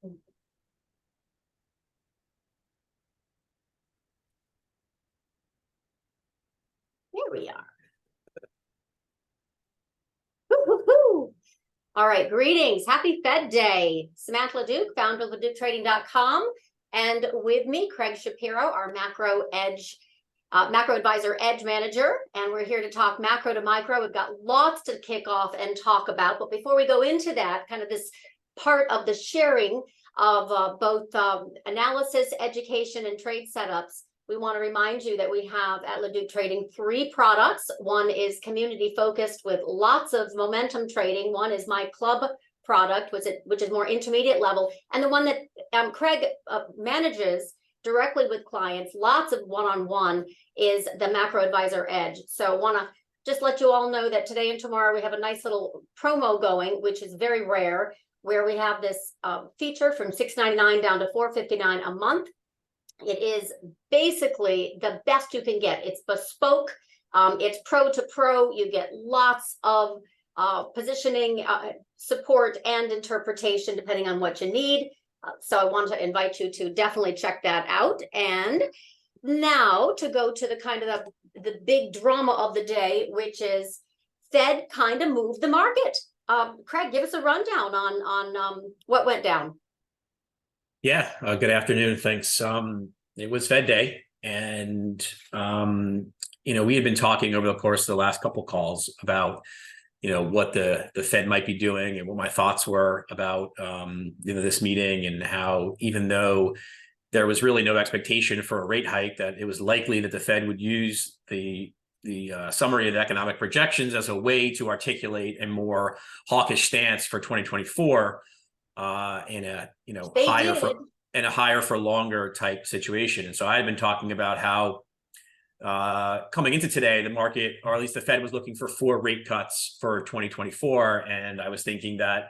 There we are. Woo-hoo-hoo. All right, greetings. Happy Fed Day. Samantha LaDuc, founder of LaDucTrading.com. And with me, Craig Shapiro, our MacroAdvisor EDGE manager. And we're here to talk macro to micro. We've got lots to kick off and talk about. But before we go into that, kind of this part of the sharing of both analysis, education, and trade setups, we want to remind you that we have at LaDuc Trading 3 products. One is community focused with lots of momentum trading. One is my club product, which is more intermediate level. And the one that Craig manages directly with clients, lots of one-on-one, is the MacroAdvisor EDGE. So want to just let you all know that today and tomorrow we have a nice little promo going, which is very rare, where we have this feature from $6.99 down to $4.59 a month. It is basically the best you can get. It's bespoke. It's pro to pro. You get lots of positioning, support, and interpretation depending on what you need. So I want to invite you to definitely check that out. And now to go to the kind of the big drama of the day, which is Fed kind of moved the market. Craig, give us a rundown on what went down. Yeah, good afternoon. Thanks. It was Fed Day, and we had been talking over the course of the last couple calls about what the Fed might be doing and what my thoughts were about this meeting, and how even though there was really no expectation for a rate hike, that it was likely that the Fed would use the summary of economic projections as a way to articulate a more hawkish stance for 2024. In a higher for longer type situation. And so I had been talking about how coming into today, the market, or at least the Fed, was looking for 4 rate cuts for 2024, and I was thinking that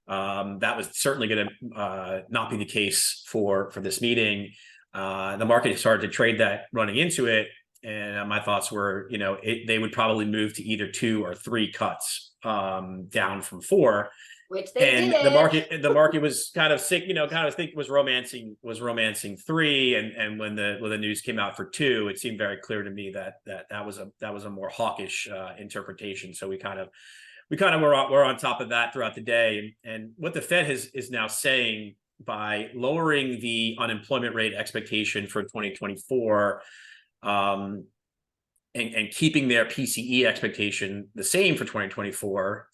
that was certainly going to not be the case for this meeting. The market started to trade that running into it, and my thoughts were, they would probably move to either 2 or 3 cuts down from 4. Which they did. The market was kind of sick, was romancing 3, and when the news came out for 2, it seemed very clear to me that was a more hawkish interpretation. So we kind of were on top of that throughout the day. And what the Fed is now saying, by lowering the unemployment rate expectation for 2024, and keeping their PCE expectation the same for 2024,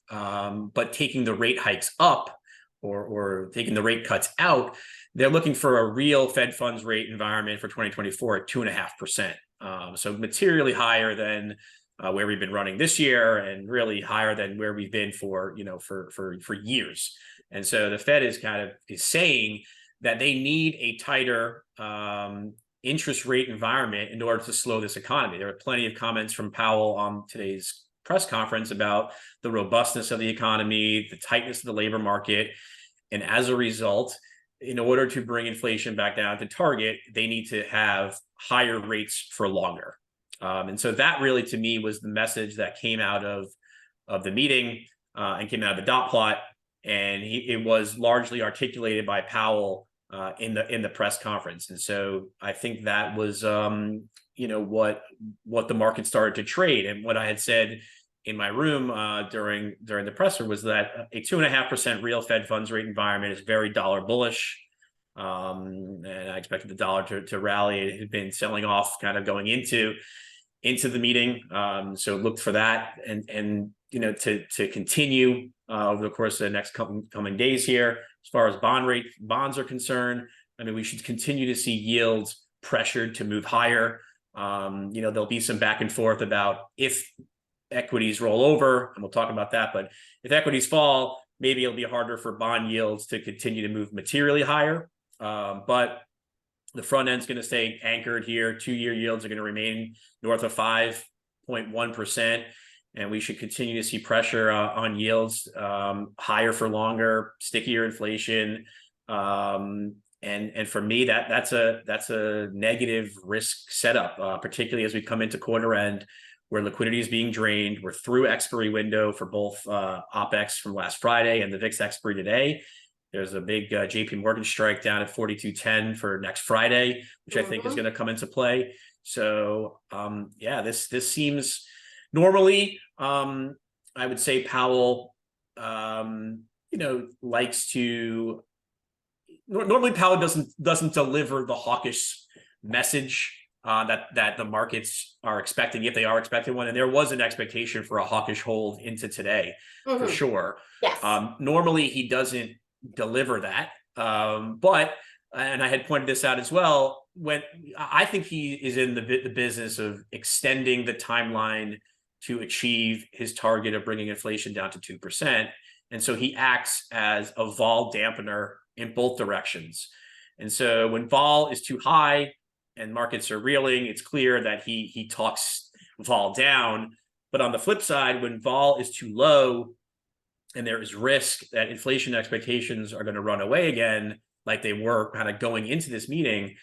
but taking the rate hikes up, or taking the rate cuts out, they're looking for a real Fed funds rate environment for 2024 at 2.5%. So materially higher than where we've been running this year, and really higher than where we've been for years. And so the Fed is saying that they need a tighter interest rate environment in order to slow this economy. There were plenty of comments from Powell on today's press conference about the robustness of the economy, the tightness of the labor market. And as a result, in order to bring inflation back down to target, they need to have higher rates for longer. And so that really, to me, was the message that came out of the meeting and came out of the dot plot. And it was largely articulated by Powell in the press conference. And so I think that was what the market started to trade. And what I had said in my room during the presser was that a 2.5% real Fed funds rate environment is very dollar bullish. And I expected the dollar to rally. It had been selling off kind of going into the meeting. So looked for that and to continue over the course of the next coming days here. As far as bonds are concerned, I mean, we should continue to see yields pressured to move higher. There'll be some back and forth about if equities roll over, and we'll talk about that. But if equities fall, maybe it'll be harder for bond yields to continue to move materially higher. But the front end's going to stay anchored here. 2-year yields are going to remain north of 5.1%. And we should continue to see pressure on yields, higher for longer, stickier inflation, and for me, that's a negative risk setup, particularly as we come into quarter end, where liquidity is being drained. We're through expiry window for both OPEX from last Friday and the VIX expiry today, There's a big JP Morgan strike down at 42.10 for next Friday, which I think is going to come into play. So yeah, this seems normally I would say Powell likes to normally Powell doesn't deliver the hawkish message that the markets are expecting, if they are expecting one. And there was an expectation for a hawkish hold into today for sure. Yes. Normally he doesn't deliver that. But, and I had pointed this out as well, when I think he is in the business of extending the timeline to achieve his target of bringing inflation down to 2%. And so he acts as a vol dampener in both directions. And so when vol is too high and markets are reeling, it's clear that he talks vol down. But on the flip side, when vol is too low and there is risk that inflation expectations are going to run away again, like they were kind of going into this meeting,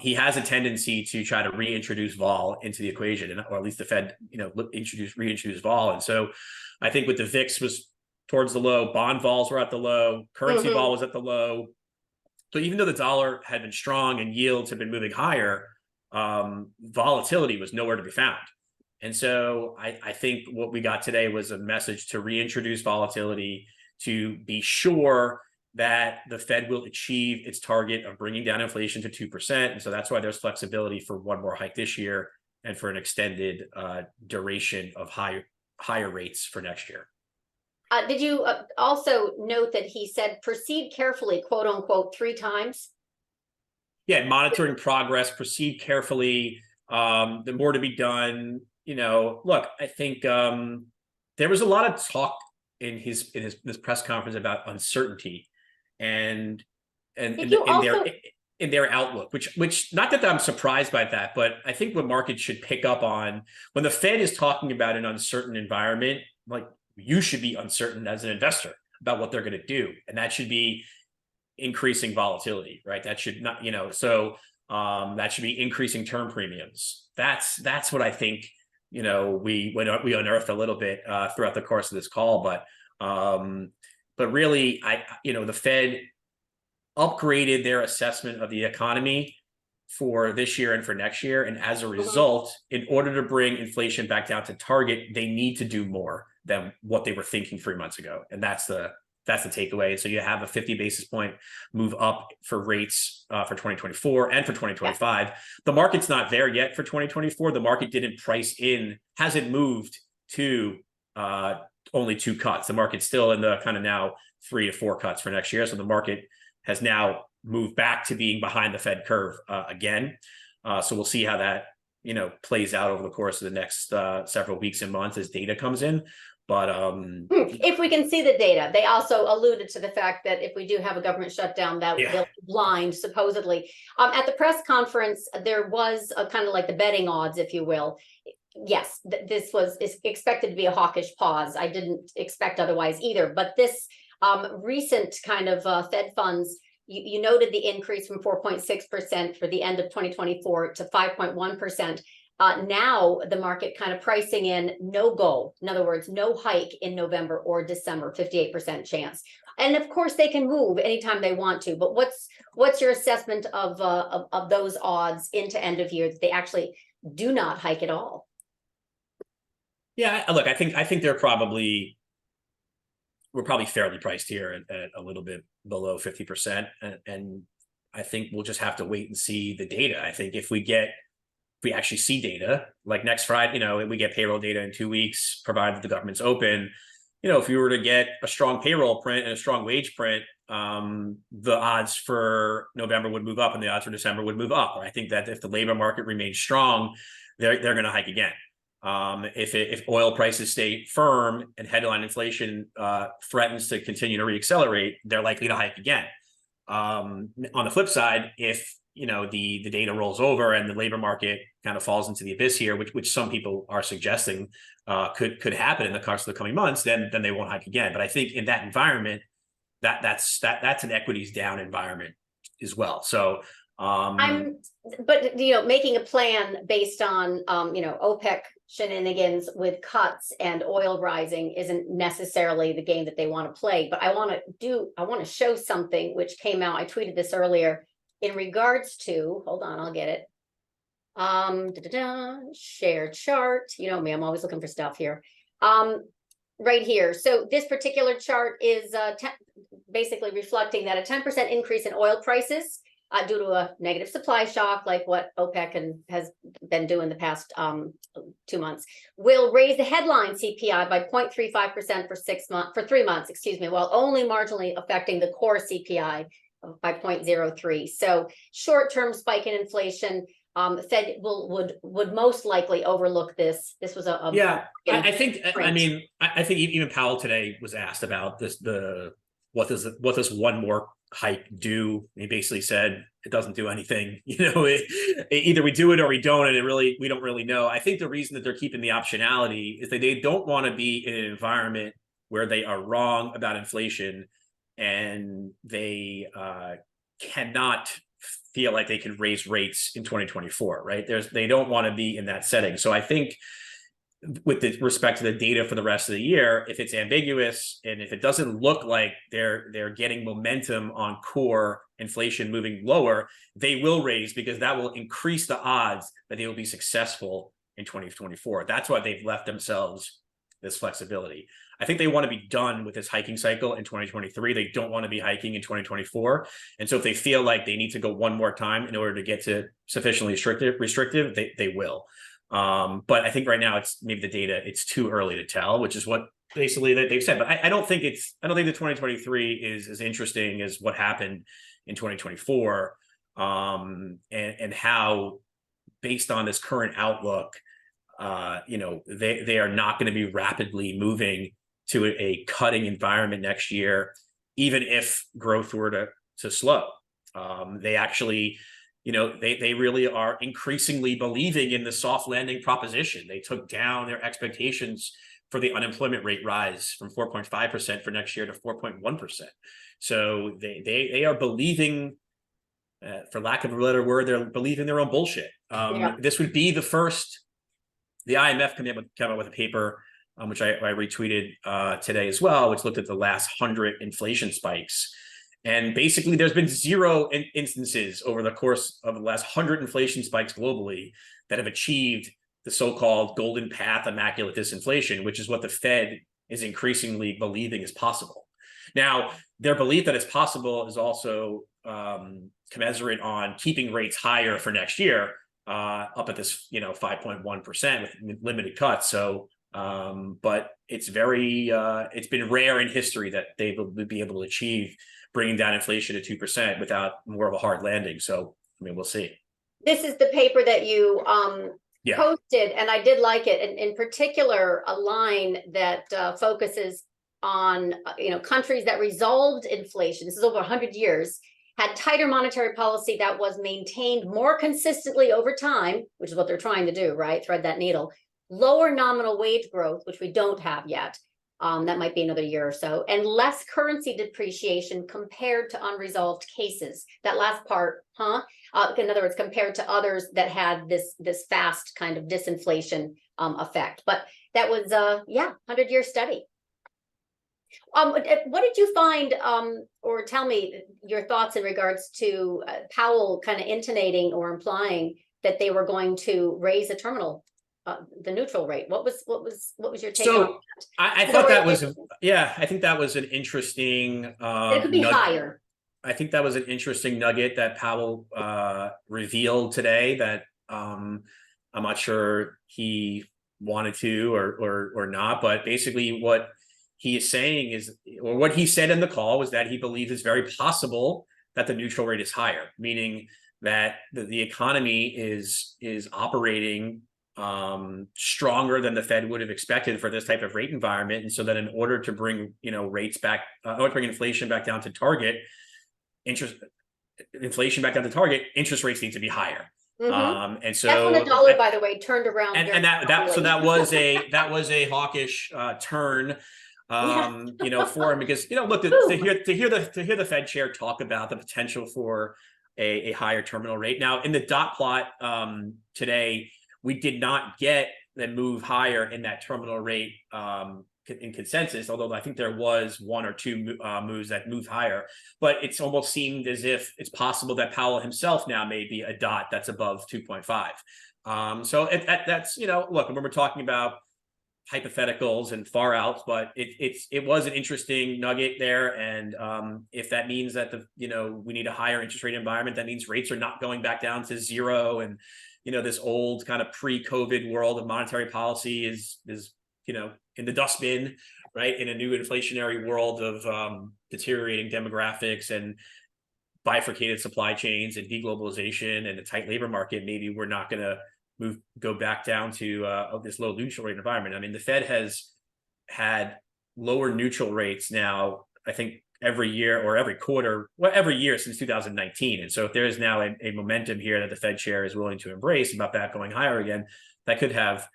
he has a tendency to try to reintroduce vol into the equation, or at least the Fed, reintroduce vol. And so I think with the VIX was towards the low, bond vols were at the low, currency vol was at the low. So even though the dollar had been strong and yields had been moving higher, volatility was nowhere to be found. And so I think what we got today was a message to reintroduce volatility, to be sure that the Fed will achieve its target of bringing down inflation to 2%. And so that's why there's flexibility for one more hike this year and for an extended duration of higher rates for next year. Did you also note that he said proceed carefully, quote unquote, 3 times? Yeah, monitoring progress, proceed carefully. The more to be done. Look, I think there was a lot of talk in this press conference about uncertainty and in their outlook, which not that I'm surprised by that, but I think what markets should pick up on when the Fed is talking about an uncertain environment, like, you should be uncertain as an investor about what they're going to do. And that should be increasing volatility, right? That should not, that should be increasing term premiums. That's what I think, we unearthed a little bit throughout the course of this call. But really, the Fed upgraded their assessment of the economy for this year and for next year. And as a result, in order to bring inflation back down to target, they need to do more than what they were thinking 3 months ago. And that's the takeaway. So you have a 50 basis point move up for rates for 2024 and for 2025. Yeah. The market's not there yet for 2024. The market hasn't moved to only 2 cuts. The market's still in the kind of now 3 to 4 cuts for next year. So the market has now moved back to being behind the Fed curve again. So we'll see how that plays out over the course of the next several weeks and months as data comes in. But if we can see the data, they also alluded to the fact that if we do have a government shutdown, that they'll be blind, supposedly. At the press conference, there was a kind of like the betting odds, if you will. Yes, this is expected to be a hawkish pause. I didn't expect otherwise either. But this recent kind of Fed funds, you noted the increase from 4.6% for the end of 2024 to 5.1%. Now the market kind of pricing in no go. In other words, no hike in November or December, 58% chance. And of course they can move anytime they want to, but what's your assessment of those odds into end of year that they actually do not hike at all? Yeah, look, I think we're probably fairly priced here at a little bit below 50%. And I think we'll just have to wait and see the data. I think if we actually see data, like next Friday, we get payroll data in 2 weeks, provided the government's open. If you were to get a strong payroll print and a strong wage print, the odds for November would move up and the odds for December would move up. I think that if the labor market remains strong, they're going to hike again. If oil prices stay firm and headline inflation threatens to continue to reaccelerate, they're likely to hike again. On the flip side, if the data rolls over and the labor market kind of falls into the abyss here, which some people are suggesting could happen in the course of the coming months, then they won't hike again. But I think in that environment, that's an equities down environment as well. So making a plan based on OPEC shenanigans with cuts and oil rising isn't necessarily the game that they want to play. But I want to show something which came out. I tweeted this earlier in regards to, hold on, I'll get it. Share chart. You know me, I'm always looking for stuff here. Right here. So this particular chart is basically reflecting that a 10% increase in oil prices due to a negative supply shock, like what OPEC has been doing the past 2 months, will raise the headline CPI by 0.35% for 3 months, excuse me, while only marginally affecting the core CPI by 0.03. So short-term spike in inflation. The Fed would most likely overlook this. This was a yeah. I think even Powell today was asked about this. What does one more hike do? And he basically said it doesn't do anything. You know, either we do it or we don't, and we don't really know. I think the reason that they're keeping the optionality is that they don't want to be in an environment where they are wrong about inflation and they cannot feel like they can raise rates in 2024, right? They don't want to be in that setting. So I think with respect to the data for the rest of the year, if it's ambiguous and if it doesn't look like they're getting momentum on core inflation moving lower, they will raise, because that will increase the odds that they will be successful in 2024. That's why they've left themselves this flexibility. I think they want to be done with this hiking cycle in 2023. They don't want to be hiking in 2024. And so if they feel like they need to go one more time in order to get to sufficiently restrictive, they will. But I think right now it's maybe the data, it's too early to tell, which is what basically they've said. But I don't think the 2023 is as interesting as what happened in 2024, and how, based on this current outlook, they are not going to be rapidly moving to a cutting environment next year, even if growth were to slow. They actually, they really are increasingly believing in the soft landing proposition. They took down their expectations for the unemployment rate rise from 4.5% for next year to 4.1%. So they are believing, for lack of a better word, they're believing their own bullshit. This would be the first. The IMF came out with a paper, which I retweeted today as well, which looked at the last 100 inflation spikes. And basically, there's been zero instances over the course of the last 100 inflation spikes globally that have achieved the so-called golden path immaculate disinflation, which is what the Fed is increasingly believing is possible. Now, their belief that it's possible is also commensurate on keeping rates higher for next year, up at this 5.1% with limited cuts. So, but it's been rare in history that they would be able to achieve bringing down inflation to 2% without more of a hard landing. So, we'll see. This is the paper that you posted, and I did like it. And in particular, a line that focuses on countries that resolved inflation. This is over 100 years. Had tighter monetary policy that was maintained more consistently over time, which is what they're trying to do, right? Thread that needle. Lower nominal wage growth, which we don't have yet. That might be another year or so. And less currency depreciation compared to unresolved cases. That last part, in other words, compared to others that had this fast kind of disinflation effect. But that was 100-year study. What did you find, or tell me your thoughts in regards to Powell kind of intonating or implying that they were going to raise the terminal, the neutral rate? What was your take on that? I thought that was, I think that was an interesting. It could be higher. I think that was an interesting nugget that Powell revealed today. That I'm not sure he wanted to or not, but basically what he is saying is, or what he said in the call was that he believes it's very possible that the neutral rate is higher, meaning that the economy is operating stronger than the Fed would have expected for this type of rate environment, and so that in order to bring rates back, bring inflation back down to target, interest rates need to be higher. And so that's when the dollar, by the way, turned around. And that was a hawkish turn. For him, because look, to hear the Fed chair talk about the potential for a higher terminal rate. Now, in the dot plot today, we did not get that move higher in that terminal rate in consensus, although I think there was one or two moves that moved higher, but it's almost seemed as if it's possible that Powell himself now may be a dot that's above 2.5. So that's, look, when we're talking about hypotheticals and far outs, but it was an interesting nugget there. And if that means that we need a higher interest rate environment, that means rates are not going back down to zero. And, this old kind of pre-COVID world of monetary policy is in the dustbin, right? In a new inflationary world of deteriorating demographics and bifurcated supply chains and deglobalization and a tight labor market, maybe we're not going to go back down to this low neutral rate environment. I mean, the Fed has had lower neutral rates now, I think every year or every quarter, every year since 2019. And so if there is now a momentum here that the Fed chair is willing to embrace about that going higher again, that could have,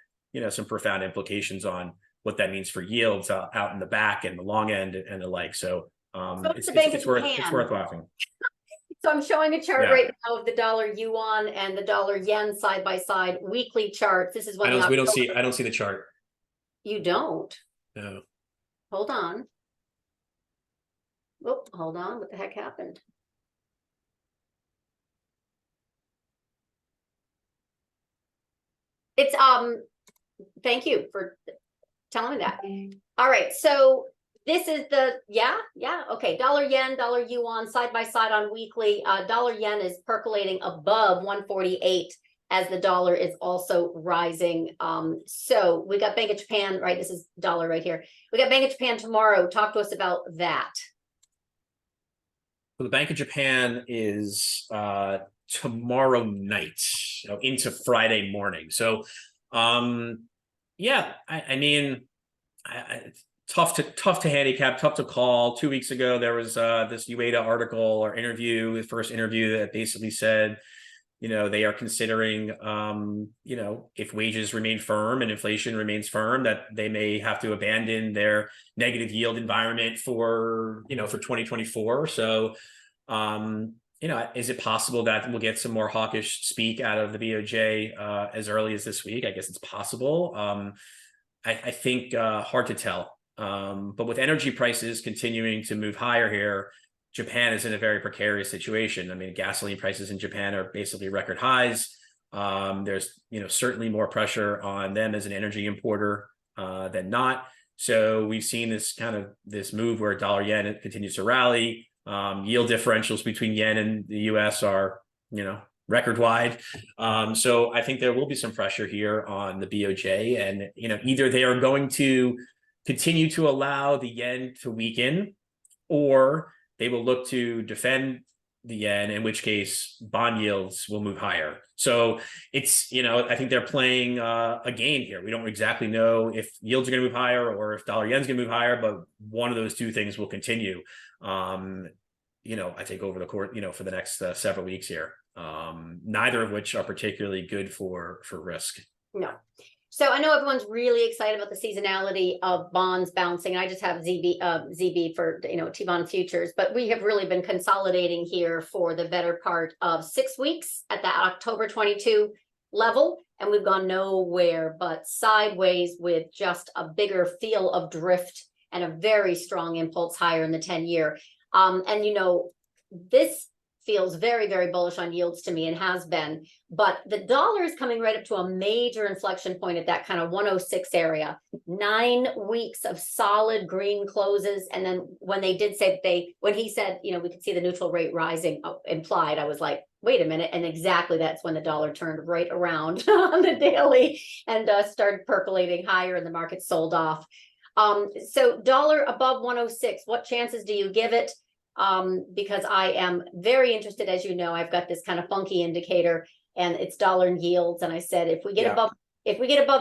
some profound implications on what that means for yields out in the back and the long end and the like. So it's worth laughing. So I'm showing a chart right now of the dollar yuan and the dollar yen side by side, weekly charts. This is what I don't see the chart. You don't? No. Hold on. Oh, hold on. What the heck happened? It's thank you for telling me that. All right, so this is the okay, dollar yen, dollar yuan side by side on weekly. Dollar yen is percolating above 148 as the dollar is also rising. So we got Bank of Japan, right? This is dollar right here. We got Bank of Japan tomorrow. Talk to us about that. So the Bank of Japan is tomorrow night, into Friday morning. So I mean, tough to handicap, tough to call. 2 weeks ago, there was this UADA article or interview, the first interview that basically said, they are considering, if wages remain firm and inflation remains firm, that they may have to abandon their negative yield environment for 2024. So, is it possible that we'll get some more hawkish speak out of the BOJ as early as this week? I guess it's possible. I think hard to tell. But with energy prices continuing to move higher here, Japan is in a very precarious situation. I mean, gasoline prices in Japan are basically record highs. There's, certainly more pressure on them as an energy importer than not. So we've seen this move where dollar yen continues to rally. Yield differentials between yen and the US are, record wide. So I think there will be some pressure here on the BOJ, and, either they are going to continue to allow the yen to weaken, or they will look to defend the yen, in which case bond yields will move higher. So it's, I think they're playing a game here. We don't exactly know if yields are going to move higher or if dollar yen's going to move higher, but one of those two things will continue. I think over the course, for the next several weeks here, neither of which are particularly good for risk. No. So I know everyone's really excited about the seasonality of bonds bouncing. I just have ZB for, T-bond futures, but we have really been consolidating here for the better part of 6 weeks at that October 22 level. And we've gone nowhere but sideways with just a bigger feel of drift and a very strong impulse higher in the 10-year. This feels very, very bullish on yields to me and has been, but the dollar is coming right up to a major inflection point at that kind of 106 area. 9 weeks of solid green closes. And then when they did say when he said, we could see the neutral rate rising implied, I was like, wait a minute. And exactly that's when the dollar turned right around on the daily and started percolating higher and the market sold off. So dollar above 106, what chances do you give it? Because I am very interested, as you know, I've got this kind of funky indicator and it's dollar and yields. And I said, if we get above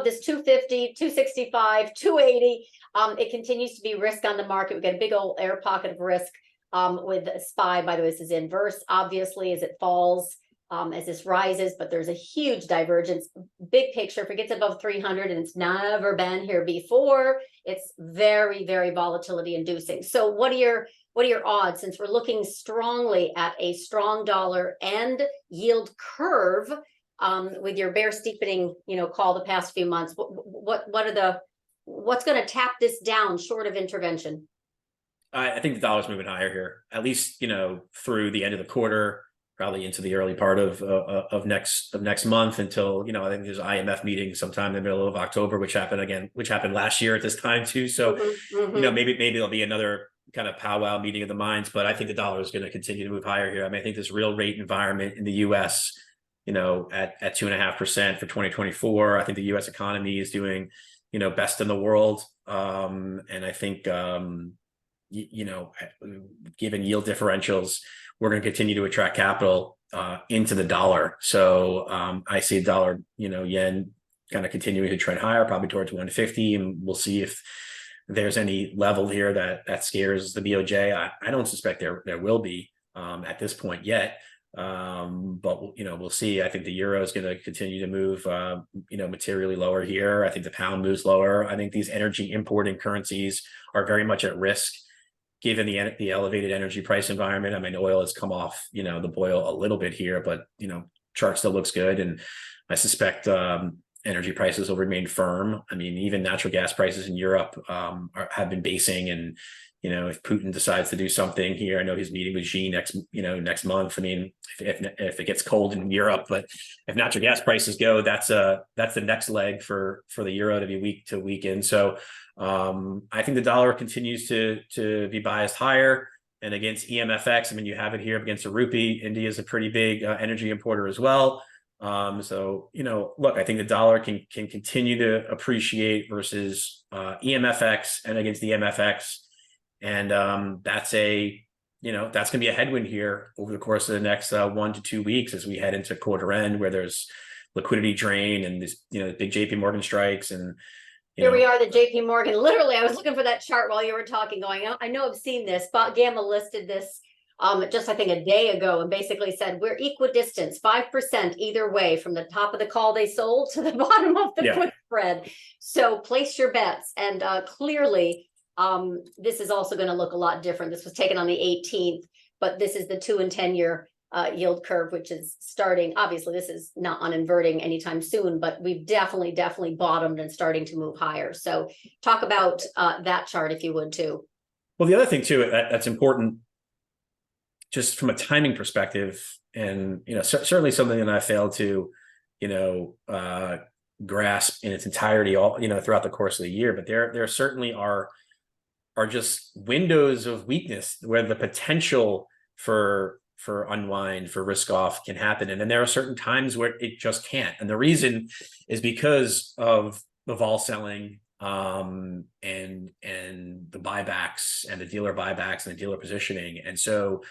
this 250, 265, 280, it continues to be risk on the market. We got a big old air pocket of risk with SPY. By the way, this is inverse, obviously, as it falls, as this rises, but there's a huge divergence. Big picture, if it gets above 300 and it's never been here before, it's very, very volatility inducing. So what are your odds, since we're looking strongly at a strong dollar and yield curve with your bear steepening, call the past few months. What's going to tap this down short of intervention? I think the dollar's moving higher here, at least, through the end of the quarter, probably into the early part of next month until, I think there's IMF meeting sometime in the middle of October, which happened last year at this time too. So, maybe there'll be another kind of powwow meeting of the minds, but I think the dollar is going to continue to move higher here. I mean, I think this real rate environment in the US, at 2.5% for 2024, I think the US economy is doing, best in the world. And I think, given yield differentials, we're going to continue to attract capital into the dollar. So I see dollar, yen kind of continuing to trend higher, probably towards 150, and we'll see if there's any level here that scares the BOJ. I don't suspect there will be at this point yet. But we'll see. I think the euro is going to continue to move, materially lower here. I think the pound moves lower. I think these energy importing currencies are very much at risk given the elevated energy price environment. I mean, oil has come off, the boil a little bit here, but, chart still looks good. And I suspect energy prices will remain firm. I mean, even natural gas prices in Europe have been basing. And, if Putin decides to do something here, I know he's meeting with Xi next month. I mean, if it gets cold in Europe, but if natural gas prices go, that's the next leg for the euro to be weaken. So I think the dollar continues to be biased higher. And against EMFX, I mean, you have it here against the rupee. India is a pretty big energy importer as well. So, look, I think the dollar can continue to appreciate versus EMFX and against the MFX. And that's going to be a headwind here over the course of the next 1 to 2 weeks as we head into quarter end, where there's liquidity drain and this, the big JP Morgan strikes. And here we are, the JP Morgan. Literally, I was looking for that chart while you were talking, going, I know I've seen this. Gamma listed this just, I think, a day ago, and basically said we're equidistant, 5% either way from the top of the call they sold to the bottom of the put spread. So place your bets. And clearly, this is also going to look a lot different. This was taken on the 18th, but this is the 2 and 10 year yield curve, which is starting. Obviously, this is not uninverting anytime soon, but we've definitely bottomed and starting to move higher. So talk about that chart if you would too. Well, the other thing too that's important, just from a timing perspective, and certainly something that I failed to grasp in its entirety all throughout the course of the year, but there certainly are just windows of weakness where the potential for unwind, for risk off can happen. And then there are certain times where it just can't. And the reason is because of the vol selling and the buybacks and the dealer buybacks and the dealer positioning. And so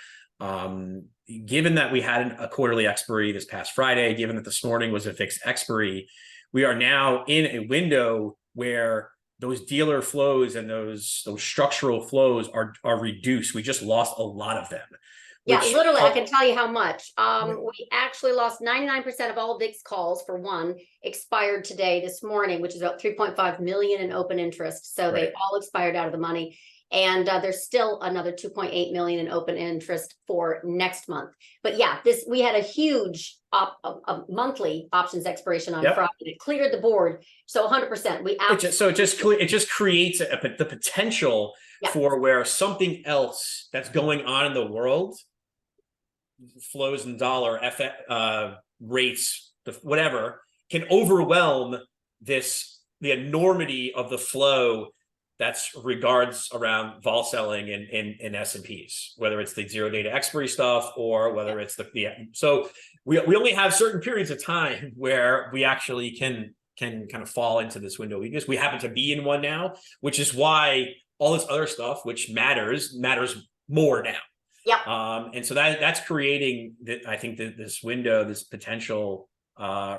given that we had a quarterly expiry this past Friday, given that this morning was a fixed expiry, we are now in a window where those dealer flows and those structural flows are reduced. We just lost a lot of them. Yeah, literally, I can tell you how much. We actually lost 99% of all VIX calls, for one, expired this morning, which is about 3.5 million in open interest. So they all expired out of the money. And there's still another 2.8 million in open interest for next month. But yeah, we had a huge a monthly options expiration on Friday. It cleared the board. So 100%. It just creates the potential for where something else that's going on in the world, flows in dollar, rates, whatever, can overwhelm the enormity of the flow that's regards around vol selling in S&Ps, whether it's the 0 data expiry stuff or whether it's so we only have certain periods of time where we actually can kind of fall into this window of weakness. We happen to be in one now, which is why all this other stuff, which matters more now. Yeah. And so that's creating I think this window, this potential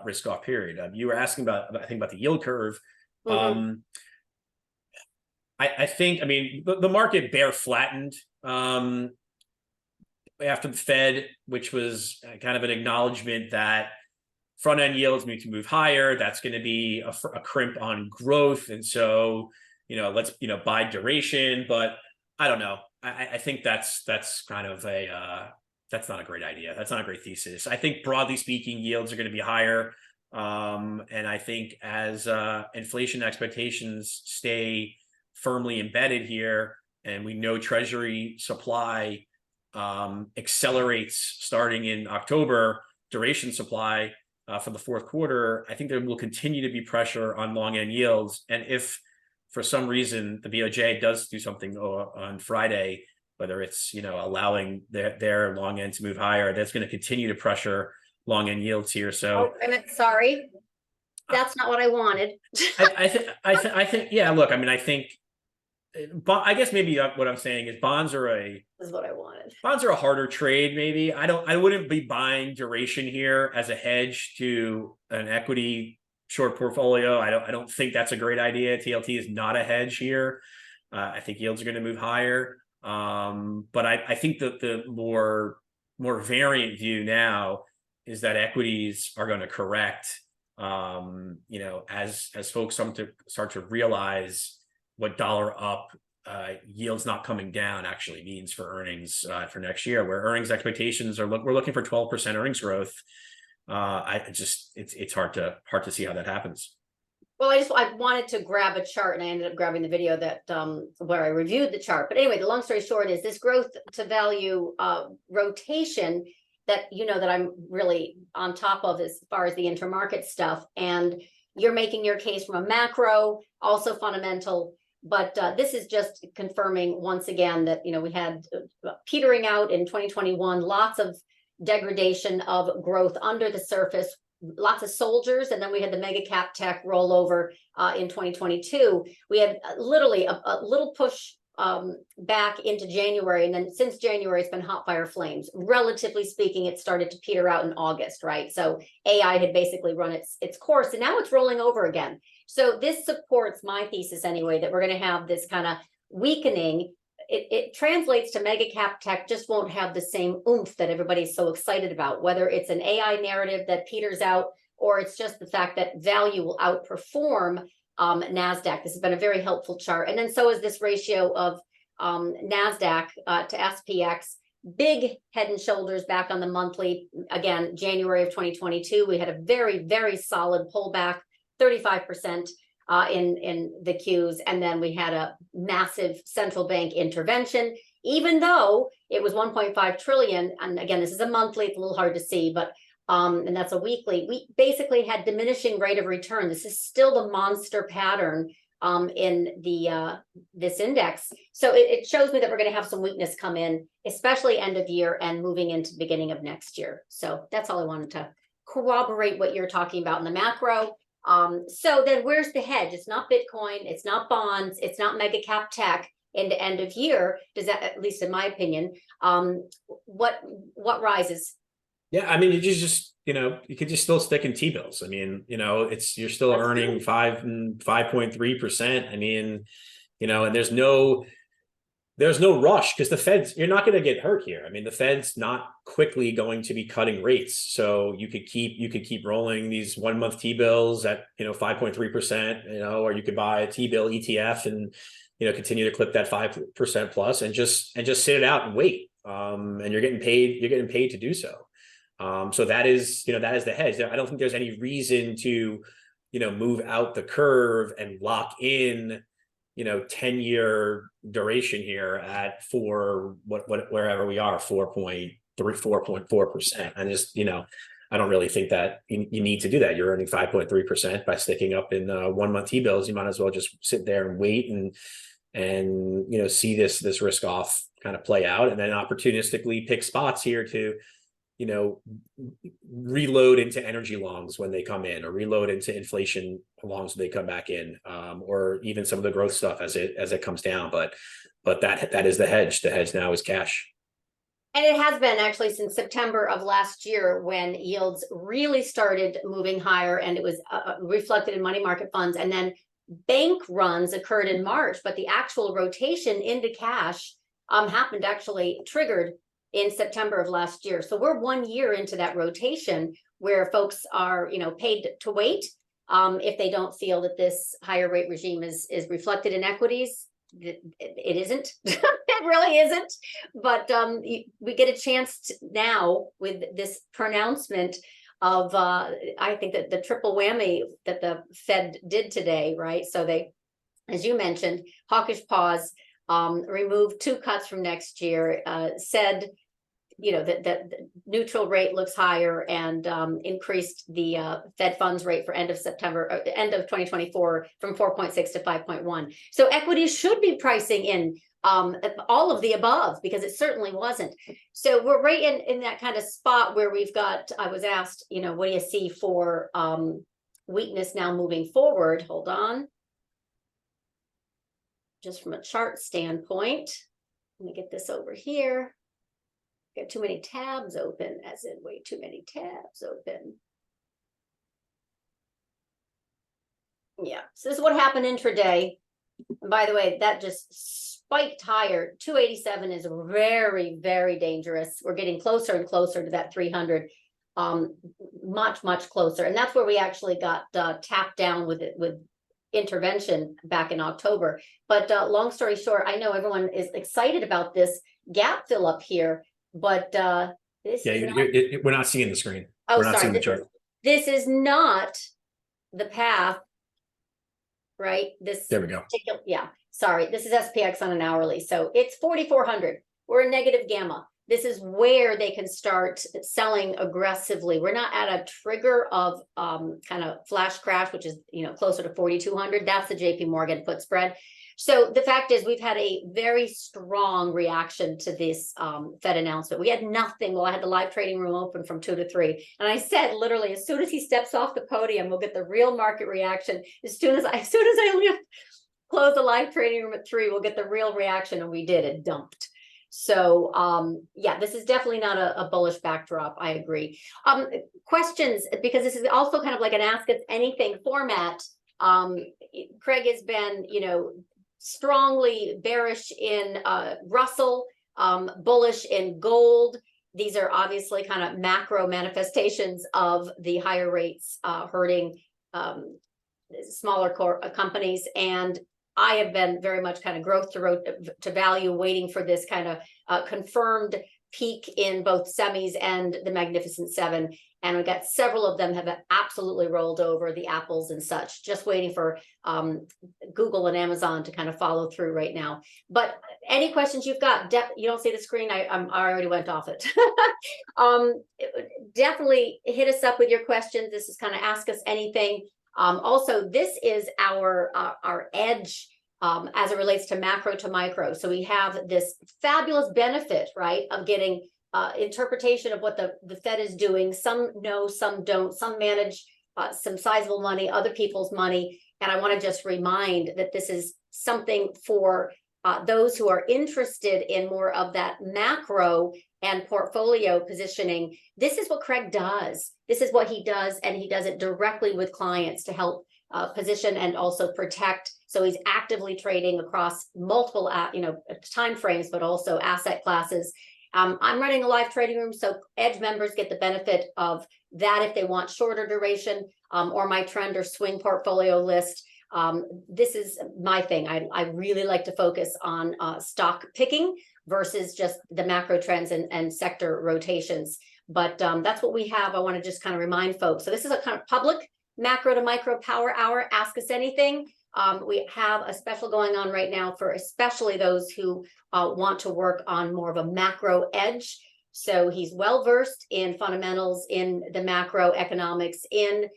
risk off period. You were asking about the yield curve. Mm-hmm. I think, the market bear flattened after the Fed, which was kind of an acknowledgement that front end yields need to move higher. That's going to be a crimp on growth. And so, let's, buy duration, but I don't know. I think that's kind of that's not a great idea. That's not a great thesis. I think broadly speaking, yields are going to be higher. And I think as inflation expectations stay firmly embedded here, and we know Treasury supply accelerates starting in October, duration supply for the fourth quarter, I think there will continue to be pressure on long end yields. And if for some reason the BOJ does do something on Friday, whether it's allowing their long end to move higher, that's going to continue to pressure long end yields here. So, sorry, that's not what I wanted. I think, yeah. Look, I mean, I think, but I guess maybe what I'm saying is bonds are This is what I wanted. Bonds are a harder trade. Maybe I wouldn't be buying duration here as a hedge to an equity short portfolio. I don't think that's a great idea. TLT is not a hedge here. I think yields are going to move higher. But I think that the more variant view now is that equities are going to correct. As folks start to realize what dollar up yields not coming down actually means for earnings for next year, where earnings expectations we're looking for 12% earnings growth. It's hard to see how that happens. Well, I wanted to grab a chart, and I ended up grabbing the video that where I reviewed the chart. But anyway, the long story short is this growth to value rotation that that I'm really on top of as far as the intermarket stuff. And you're making your case from a macro, also fundamental. But this is just confirming once again that we had petering out in 2021, lots of degradation of growth under the surface, lots of soldiers, and then we had the mega cap tech rollover in 2022. We had literally a little push back into January, and then since January it's been hot fire flames. Relatively speaking, it started to peter out in August, right? So AI had basically run its course, and now it's rolling over again. So this supports my thesis anyway, that we're going to have this kind of weakening. It translates to mega cap tech just won't have the same oomph that everybody's so excited about, whether it's an AI narrative that peters out or it's just the fact that value will outperform NASDAQ. This has been a very helpful chart. And then so is this ratio of NASDAQ to SPX. Big head and shoulders back on the monthly. Again, January of 2022, we had a very, very solid pullback, 35% in the Qs. And then we had a massive central bank intervention, even though it was 1.5 trillion. And again, this is a monthly, it's a little hard to see, but and that's a weekly. We basically had diminishing rate of return. This is still the monster pattern in the this index. So it shows me that we're going to have some weakness come in, especially end of year and moving into the beginning of next year. So that's all I wanted to corroborate what you're talking about in the macro. So then where's the hedge? It's not Bitcoin, it's not bonds, it's not mega cap tech into end of year. Does that, at least in my opinion, what rises? Yeah, I mean, you could just still stick in T-bills. I mean, you're still earning 5.3%. I mean, and there's no rush because the Fed's, you're not going to get hurt here. I mean, the Fed's not quickly going to be cutting rates. So you could keep rolling these 1 month T-bills at, 5.3%, or you could buy a T-bill ETF and, continue to clip that 5% plus and just sit it out and wait. And you're getting paid to do so. So that is the hedge. I don't think there's any reason to, move out the curve and lock in, 10-year duration here at wherever we are, 4.3, 4.4%. And just, I don't really think that you need to do that. You're earning 5.3% by sticking up in 1 month T-bills. You might as well just sit there and wait and see this risk off kind of play out, and then opportunistically pick spots here to reload into energy longs when they come in, or reload into inflation longs when they come back in, or even some of the growth stuff as it comes down. But that is the hedge. The hedge now is cash. And it has been actually since September of last year when yields really started moving higher, and it was reflected in money market funds. And then bank runs occurred in March, but the actual rotation into cash happened, actually triggered in September of last year. So we're 1 year into that rotation where folks are, paid to wait if they don't feel that this higher rate regime is reflected in equities. It isn't. It really isn't. But we get a chance to now with this pronouncement of I think that the triple whammy that the Fed did today, right? So they, as you mentioned, hawkish pause, removed 2 cuts from next year, said, you know, that the neutral rate looks higher, and increased the Fed funds rate for end of September, end of 2024 from 4.6 to 5.1. So equities should be pricing in all of the above, because it certainly wasn't. So we're right in that kind of spot where we've got, I was asked, you know, what do you see for weakness now moving forward? Hold on. Just from a chart standpoint, let me get this over here. Got too many tabs open, as in way too many tabs open. Yeah, so this is what happened intraday. And by the way, that just spiked higher. 287 is very, very dangerous. We're getting closer and closer to that 300, much, much closer. And that's where we actually got tapped down with it, with intervention back in October. But long story short, I know everyone is excited about this gap fill up here, but this we're not seeing the screen. Oh, we're not sorry, seeing the chart. This is not the path, right? This, there we go. Yeah, sorry, this is SPX on an hourly, so it's 4,400. We're a negative gamma. This is where they can start selling aggressively. We're not at a trigger of kind of flash crash, which is, you know, closer to 4,200. That's the JP Morgan put spread. So the fact is, we've had a very strong reaction to this Fed announcement. We had nothing. Well, I had the live trading room open from 2 to 3. And I said, literally, as soon as he steps off the podium, we'll get the real market reaction. As soon as I close the live trading room at 3, we'll get the real reaction. And we did. It dumped. So yeah, this is definitely not a bullish backdrop. I agree. Questions, because this is also kind of like an Ask Us Anything format. Craig has been, you know, strongly bearish in Russell, bullish in gold. These are obviously kind of macro manifestations of the higher rates hurting smaller companies. And I have been very much kind of growth to value, waiting for this kind of confirmed peak in both semis and the Magnificent Seven. And we've got several of them have absolutely rolled over, the Apples and such, just waiting for Google and Amazon to kind of follow through right now. But any questions you've got, you don't see the screen, I already went off it. Definitely hit us up with your questions. This is kind of Ask Us Anything. Also, this is our edge as it relates to macro to micro. So we have this fabulous benefit, right, of getting interpretation of what the Fed is doing. Some know, some don't. Some manage some sizable money, other people's money. And I want to just remind that this is something for those who are interested in more of that macro and portfolio positioning. This is what Craig does. This is what he does, and he does it directly with clients to help position and also protect. So he's actively trading across multiple time frames, but also asset classes. I'm running a live trading room, so Edge members get the benefit of that if they want shorter duration, or my trend or swing portfolio list. This is my thing. I really like to focus on stock picking versus just the macro trends and sector rotations. But that's what we have. I want to just kind of remind folks. So this is a kind of public macro to micro power hour. Ask Us Anything. We have a special going on right now for especially those who want to work on more of a macro edge. So he's well versed in fundamentals, in the macroeconomics, in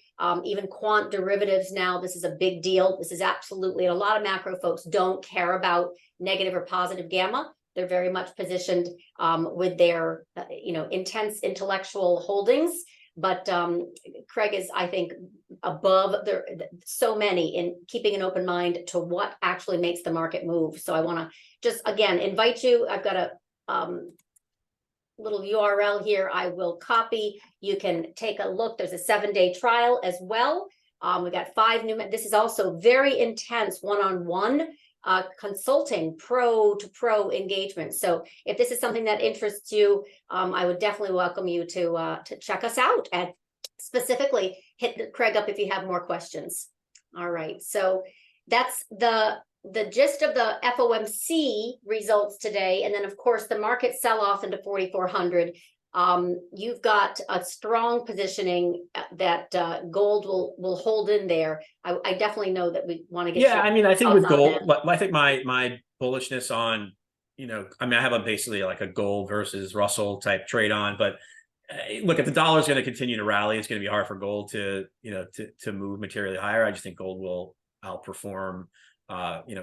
even quant derivatives now. This is a big deal. This is absolutely, and a lot of macro folks don't care about negative or positive gamma. They're very much positioned with their intense intellectual holdings. But Craig is, I think, above so many in keeping an open mind to what actually makes the market move. So I want to just, again, invite you. I've got a little URL here I will copy. You can take a look. There's a 7-day trial as well. We got 5 new. This is also very intense one-on-one consulting, pro to pro engagement. So if this is something that interests you, I would definitely welcome you to check us out, and specifically hit Craig up if you have more questions. All right, so that's the the gist of the FOMC results today, and then of course the market sell off into 4,400. You've got a strong positioning that gold will hold in there. I definitely know that we want to get. Yeah, I mean, I think with gold, that. I think my bullishness on, I mean, I have basically like a gold versus Russell type trade on, but look, if the dollar is going to continue to rally, it's going to be hard for gold to move materially higher. I just think gold will outperform,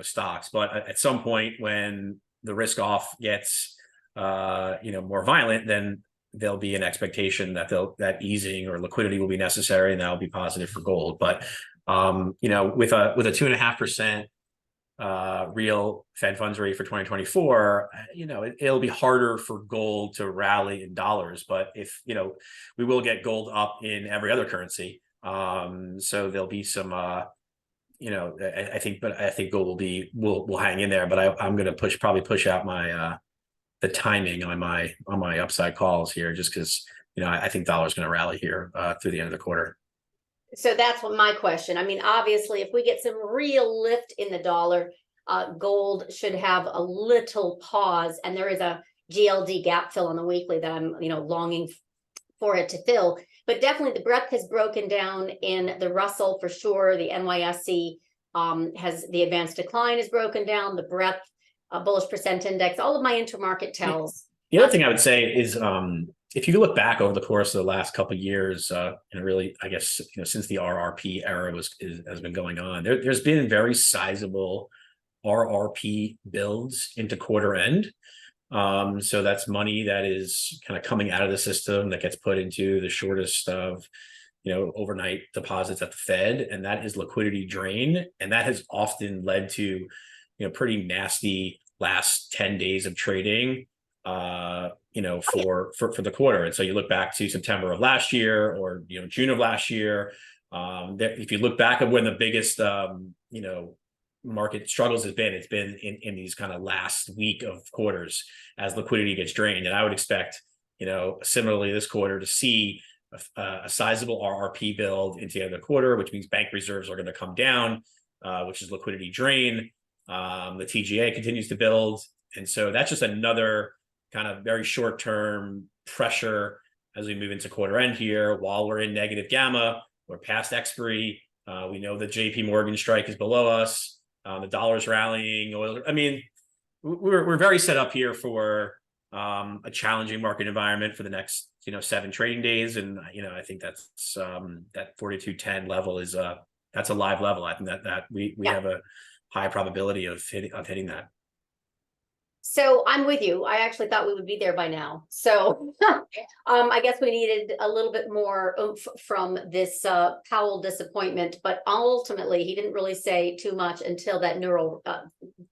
stocks. But at some point when the risk off gets, more violent, then there'll be an expectation that that easing or liquidity will be necessary, and that'll be positive for gold. But, with a 2.5%, real Fed funds rate for 2024, it'll be harder for gold to rally in dollars. But if, we will get gold up in every other currency. So there'll be some, I think gold will hang in there, but I'm going to probably push out my, the timing on my upside calls here, just because, I think dollar's going to rally here, through the end of the quarter. So that's what my question. I mean, obviously, if we get some real lift in the dollar, gold should have a little pause, and there is a GLD gap fill on the weekly that I'm, longing for it to fill. But definitely the breadth has broken down in the Russell for sure. The NYSE has the advanced decline is broken down. The breadth, bullish percent index, all of my intermarket tells. The other thing I would say is, if you look back over the course of the last couple of years, and really, I guess, since the RRP era has been going on, there's been very sizable RRP builds into quarter end. So that's money that is kind of coming out of the system that gets put into the shortest of, overnight deposits at the Fed, and that is liquidity drain, and that has often led to, pretty nasty last 10 days of trading, for the quarter. And so you look back to September of last year, or June of last year. If you look back at when the biggest market struggles it's been in these kind of last week of quarters as liquidity gets drained. And I would expect, similarly this quarter to see a sizable RRP build into the end of the quarter, which means bank reserves are going to come down, which is liquidity drain. The TGA continues to build. And so that's just another kind of very short-term pressure as we move into quarter end here. While we're in negative gamma, we're past expiry. We know the JP Morgan strike is below us. The dollar's rallying. Oil. I mean, we're very set up here for a challenging market environment for the next 7 trading days, and I think that's that 42.10 level is that's a live level. I think that we have a high probability of hitting that. So I'm with you. I actually thought we would be there by now. So I guess we needed a little bit more oomph from this Powell disappointment, but ultimately he didn't really say too much until that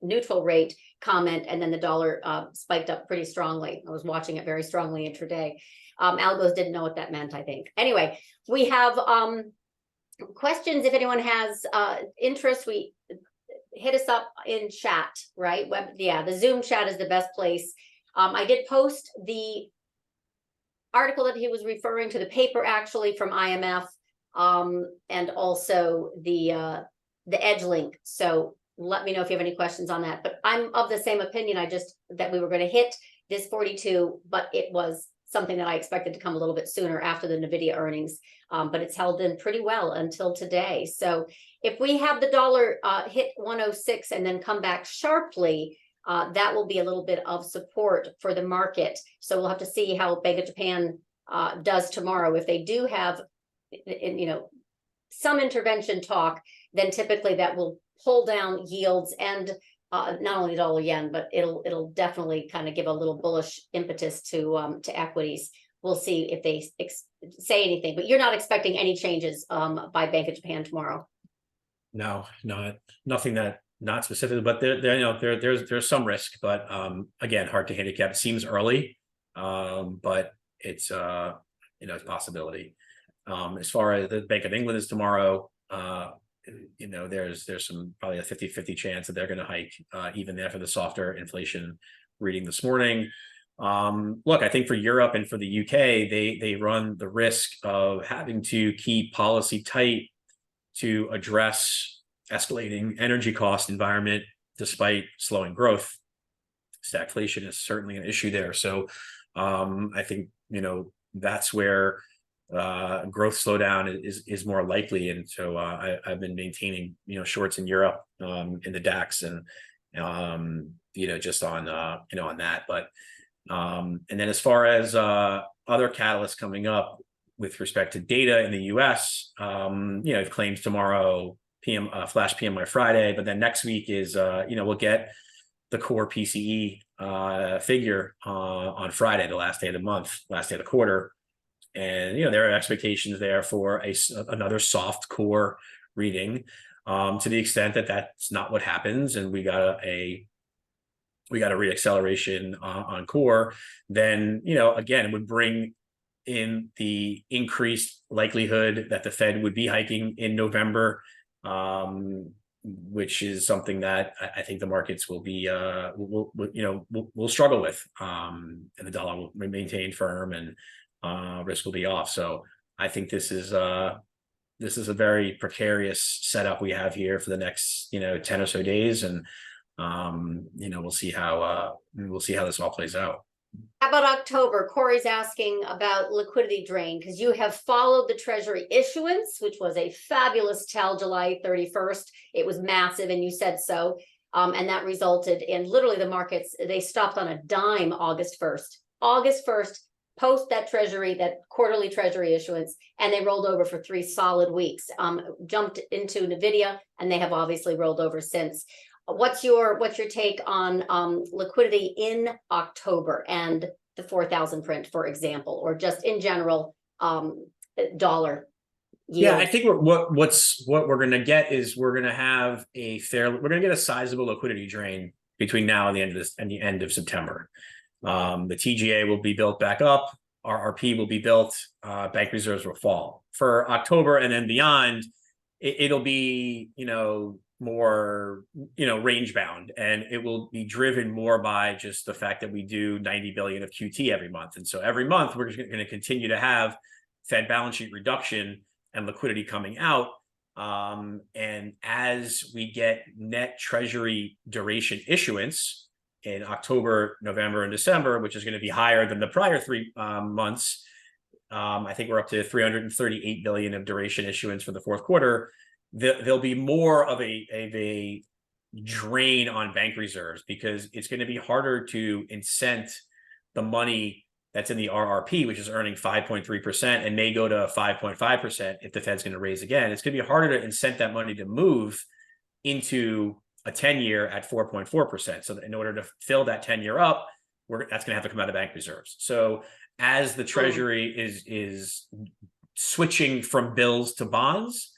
neutral rate comment, and then the dollar spiked up pretty strongly. I was watching it very strongly intraday. Algos didn't know what that meant, I think. Anyway, we have questions. If anyone has interest, hit us up in chat, right? The Zoom chat is the best place. I did post the article that he was referring to, the paper actually from IMF, and also the EDGE link. So let me know if you have any questions on that. But I'm of the same opinion. That we were going to hit this 42, but it was something that I expected to come a little bit sooner after the NVIDIA earnings. But it's held in pretty well until today. So if we have the dollar hit 106 and then come back sharply, that will be a little bit of support for the market. So we'll have to see how Bank of Japan does tomorrow. If they do have, some intervention talk, then typically that will pull down yields and not only dollar yen, but it'll definitely kind of give a little bullish impetus to equities. We'll see if they say anything, but you're not expecting any changes by Bank of Japan tomorrow. No, nothing not specific, but there's some risk, but again, hard to handicap. It seems early, but it's it's a possibility. As far as the Bank of England is tomorrow, there's some probably a 50-50 chance that they're going to hike, even after the softer inflation reading this morning. Look, I think for Europe and for the UK, they run the risk of having to keep policy tight to address escalating energy cost environment despite slowing growth, stagflation is certainly an issue there. So I think, that's where growth slowdown is more likely. And so I've been maintaining, shorts in Europe, in the DAX, and, just on, on that. But and then as far as other catalysts coming up with respect to data in the US, claims tomorrow, flash PMI Friday, but then next week is, we'll get the core PCE figure on Friday, the last day of the month, last day of the quarter. And, there are expectations there for another soft core reading, to the extent that that's not what happens, and we got a reacceleration on core, then, again, it would bring in the increased likelihood that the Fed would be hiking in November, which is something that I think the markets will be, will struggle with, and the dollar will maintain firm, and risk will be off. So I think this is a very precarious setup we have here for the next 10 or so days, and we'll see how this all plays out. How about October? Corey's asking about liquidity drain, because you have followed the Treasury issuance, which was a fabulous tell July 31st. It was massive, and you said so. And that resulted in literally the markets, they stopped on a dime August 1st. August 1st, post that quarterly Treasury issuance, and they rolled over for 3 solid weeks. Jumped into NVIDIA, and they have obviously rolled over since. What's your take on liquidity in October and the 4,000 print, for example, or just in general, dollar yield? Yeah, I think what we're going to get is we're going to have we're going to get a sizable liquidity drain between now and the end of September. The TGA will be built back up, RRP will be built, bank reserves will fall. For October and then beyond, it'll be more range bound, and it will be driven more by just the fact that we do 90 billion of QT every month. And so every month we're going to continue to have Fed balance sheet reduction and liquidity coming out. And as we get net Treasury duration issuance in October, November, and December, which is going to be higher than the prior 3 months, I think we're up to 338 billion of duration issuance for the fourth quarter. There'll be more of a drain on bank reserves, because it's going to be harder to incent the money that's in the RRP, which is earning 5.3% and may go to 5.5% if the Fed's going to raise again. It's going to be harder to incent that money to move into a 10-year at 4.4%. So in order to fill that 10-year up, that's going to have to come out of bank reserves. So as the Treasury is switching from bills to bonds,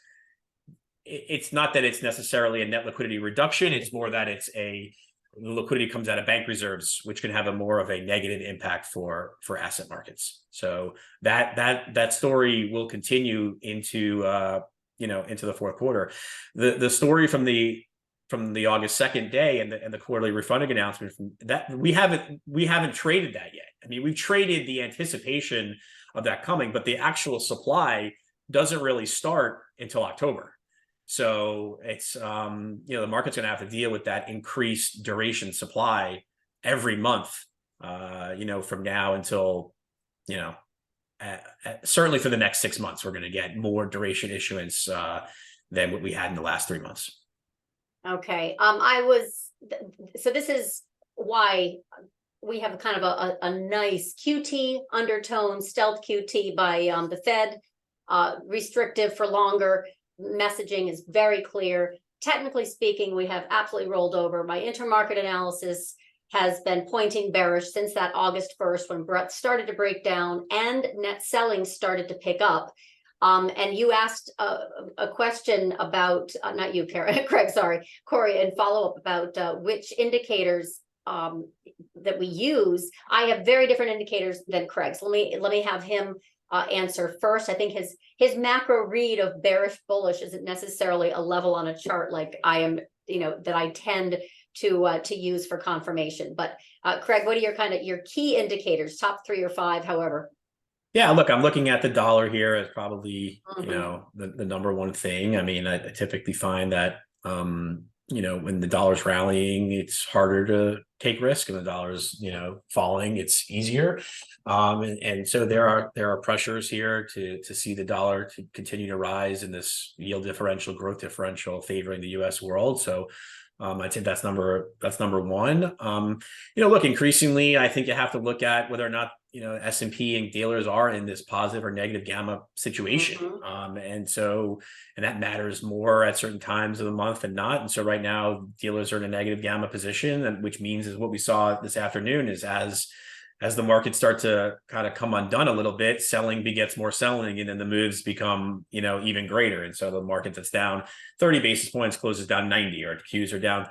it's not that it's necessarily a net liquidity reduction. It's more that the liquidity comes out of bank reserves, which can have more of a negative impact for asset markets. So that story will continue into the fourth quarter. The story from the August 2nd day and the quarterly refunding announcement, that we haven't traded that yet. I mean, we've traded the anticipation of that coming, but the actual supply doesn't really start until October. So it's, the market's going to have to deal with that increased duration supply every month, from now until, certainly for the next 6 months, we're going to get more duration issuance than what we had in the last 3 months. Okay. So this is why we have kind of a nice QT undertone, stealth QT by the Fed, restrictive for longer. Messaging is very clear. Technically speaking, we have absolutely rolled over. My intermarket analysis has been pointing bearish since that August 1st, when Brett started to break down and net selling started to pick up. And you asked a question about, not you, Craig, sorry, Corey, and follow up about which indicators that we use. I have very different indicators than Craig. So let me have him answer first. I think his macro read of bearish bullish isn't necessarily a level on a chart like I am, that I tend to use for confirmation. But Craig, what are your key indicators, top 3 or 5, however? Yeah, look, I'm looking at the dollar here as probably, the number one thing. I mean, I typically find that, when the dollar's rallying, it's harder to take risk, and the dollar's, falling, it's easier. And so there are pressures here to see the dollar to continue to rise in this yield differential, growth differential favoring the U.S. world. So I'd say that's number one. Look, increasingly, I think you have to look at whether or not S&P and dealers are in this positive or negative gamma situation. And that matters more at certain times of the month than not. And so right now, dealers are in a negative gamma position, and which means is what we saw this afternoon is as the markets start to kind of come undone a little bit, selling begets more selling, and then the moves become, even greater. And so the market that's down 30 basis points closes down 90, or Qs are down,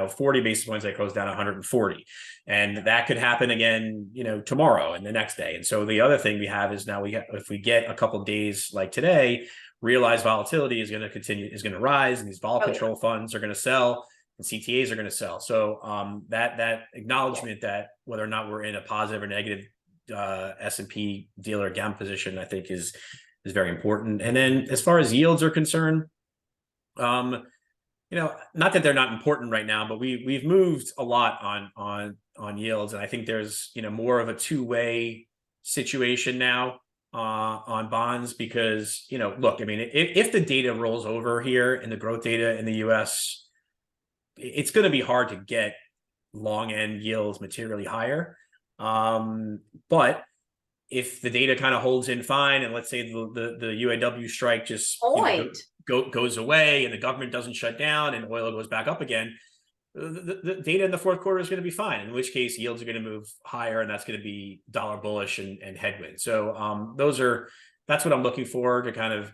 40 basis points, they close down 140. And that could happen again, tomorrow and the next day. And so the other thing we have is now if we get a couple of days like today, realized volatility is going to rise, and these vol control funds are going to sell, and CTAs are going to sell. So that acknowledgement that whether or not we're in a positive or negative S&P dealer gamma position, I think is very important. And then as far as yields are concerned, not that they're not important right now, but we've moved a lot on yields, and I think there's more of a two-way situation now on bonds, because look, I mean, if the data rolls over here and the growth data in the U.S., it's going to be hard to get long end yields materially higher. But if the data kind of holds in fine, and let's say the UAW strike just goes away, and the government doesn't shut down, and oil goes back up again, the data in the fourth quarter is going to be fine, in which case yields are going to move higher, and that's going to be dollar bullish and headwind. So that's what I'm looking for to kind of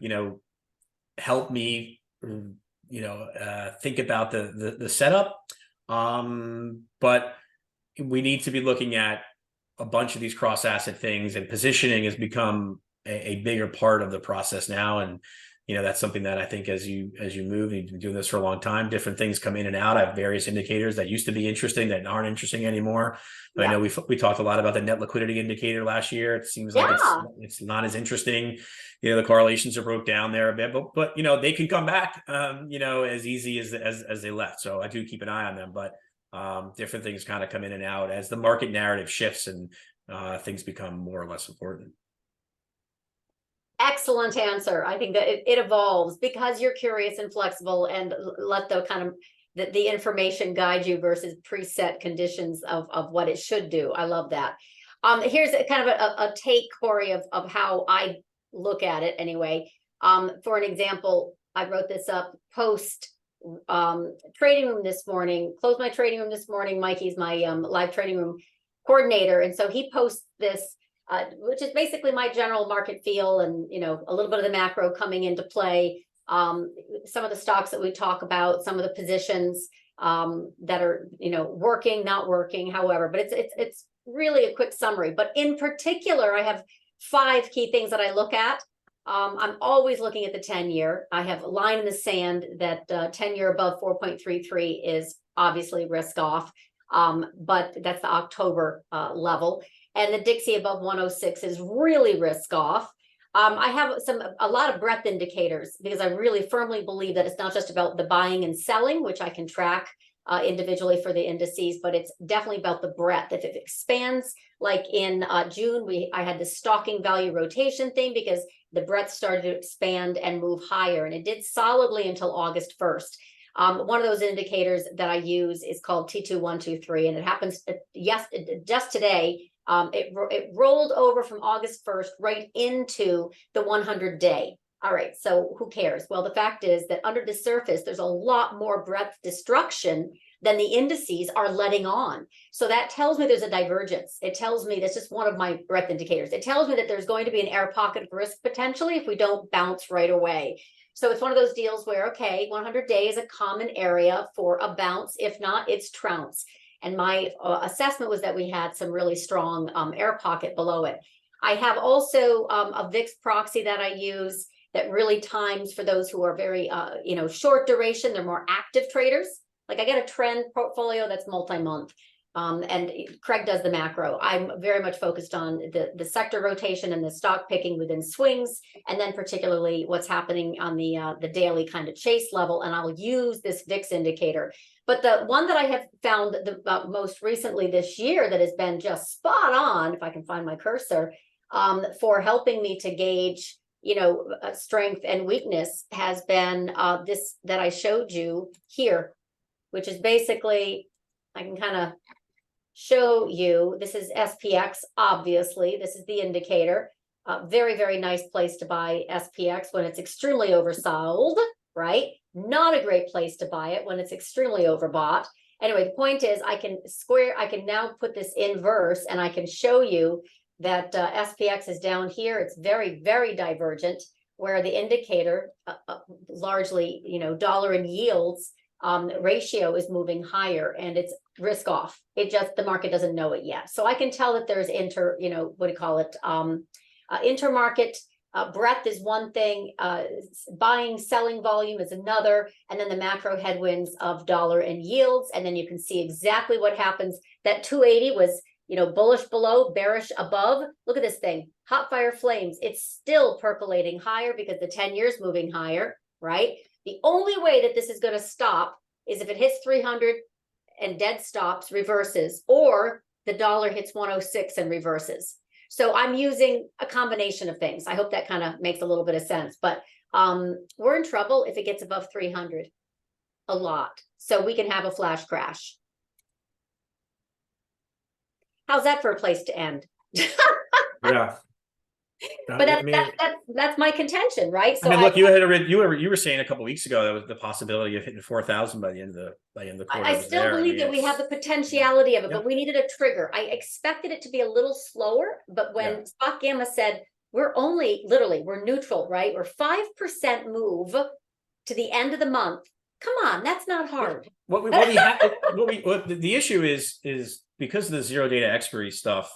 help me think about the setup. But we need to be looking at a bunch of these cross asset things, and positioning has become a bigger part of the process now. And that's something that I think as you move, and you've been doing this for a long time, different things come in and out. I have various indicators that used to be interesting that aren't interesting anymore. But I know we talked a lot about the net liquidity indicator last year. It seems like it's not as interesting. The correlations are broke down there a bit, but they can come back as easy as they left. So I do keep an eye on them, but different things kind of come in and out as the market narrative shifts and things become more or less important. Excellent answer. I think that it evolves because you're curious and flexible, and let the kind of the information guide you versus preset conditions of what it should do. I love that. Here's a kind of a take, Corey, of how I look at it anyway. For an example, I wrote this up post trading room this morning, closed my trading room this morning. Mikey's my live trading room coordinator. And so he posts this, which is basically my general market feel, and a little bit of the macro coming into play, some of the stocks that we talk about, some of the positions that are working, not working, however, but it's really a quick summary. But in particular, I have 5 key things that I look at. I'm always looking at the 10-year. I have a line in the sand that 10-year above 4.33 is obviously risk off, but that's the October level. And the Dixie above 106 is really risk off. I have a lot of breadth indicators, because I really firmly believe that it's not just about the buying and selling, which I can track individually for the indices, but it's definitely about the breadth. If it expands, like in June, I had the stocking value rotation thing, because the breadth started to expand and move higher, and it did solidly until August 1st. One of those indicators that I use is called T2123, and it happens just today. It rolled over from August 1st right into the 100-day. All right, so who cares? Well, the fact is that under the surface, there's a lot more breadth destruction than the indices are letting on. So that tells me there's a divergence. It tells me that's just one of my breadth indicators. It tells me that there's going to be an air pocket of risk potentially if we don't bounce right away. So it's one of those deals where, okay, 100-day is a common area for a bounce. If not, it's trounce. And my assessment was that we had some really strong air pocket below it. I have also a VIX proxy that I use that really times for those who are very, short duration. They're more active traders. Like I get a trend portfolio that's multi-month. And Craig does the macro. I'm very much focused on the sector rotation and the stock picking within swings, and then particularly what's happening on the daily kind of chase level. And I'll use this VIX indicator. But the one that I have found most recently this year that has been just spot on, if I can find my cursor, for helping me to gauge, strength and weakness has been this that I showed you here, which is basically, I can kind of show you, this is SPX, obviously, this is the indicator. Very, very nice place to buy SPX when it's extremely oversold, right? Not a great place to buy it when it's extremely overbought. Anyway, the point is I can now put this inverse and I can show you that SPX is down here. It's very, very divergent, where the indicator, largely, dollar and yields ratio is moving higher, and it's risk off. The market doesn't know it yet. So I can tell that there's intermarket breadth is one thing, buying, selling volume is another, and then the macro headwinds of dollar and yields. And then you can see exactly what happens. That 280 was, bullish below, bearish above. Look at this thing, hot fire flames. It's still percolating higher because the 10 years moving higher, right? The only way that this is going to stop is if it hits 300 and dead stops, reverses, or the dollar hits 106 and reverses. So I'm using a combination of things. I hope that kind of makes a little bit of sense, but we're in trouble if it gets above 300 a lot. So we can have a flash crash. How's that for a place to end? Yeah. But that's my contention, right? So look, you were saying a couple of weeks ago that was the possibility of hitting 4,000 by the end of the quarter. I still believe that we have the potentiality of it, but we needed a trigger. I expected it to be a little slower, but when Spot Gamma said we're neutral, right? We're 5% move to the end of the month. Come on, that's not hard. The issue is because of the zero data expiry stuff.